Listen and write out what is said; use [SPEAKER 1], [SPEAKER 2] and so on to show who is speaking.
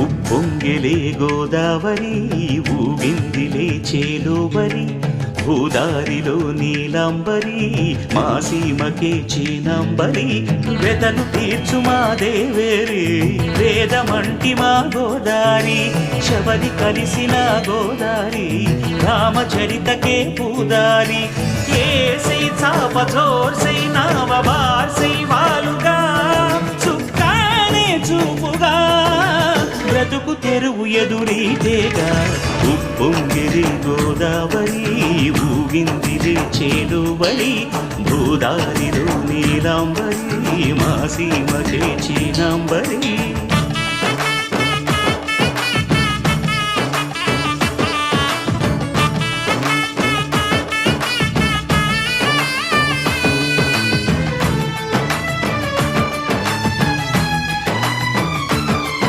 [SPEAKER 1] ఉప్పొంగెలే గోదావరి ఊగిందిలే చేలోబరి భూదారిలో నీలాంబరి మా సీమకే చీనాంబరి వెతను తీర్చు మా దేవేరి వేదమంటి మా గోదారి శబరి కలిసిన గోదారి రామచరితకే పూదారి ఏసై చాప జోర్సై నావ బార్సై వాలుగా చుక్కానే చూపుగా బ్రతుకు తెరువు ఎదురీతేగా ఉప్పొంగిరి గోదావరి ఊగిందిరి చేలువరి భూదారిలో నీలాంబరి మా సీమకే చీనాంబరి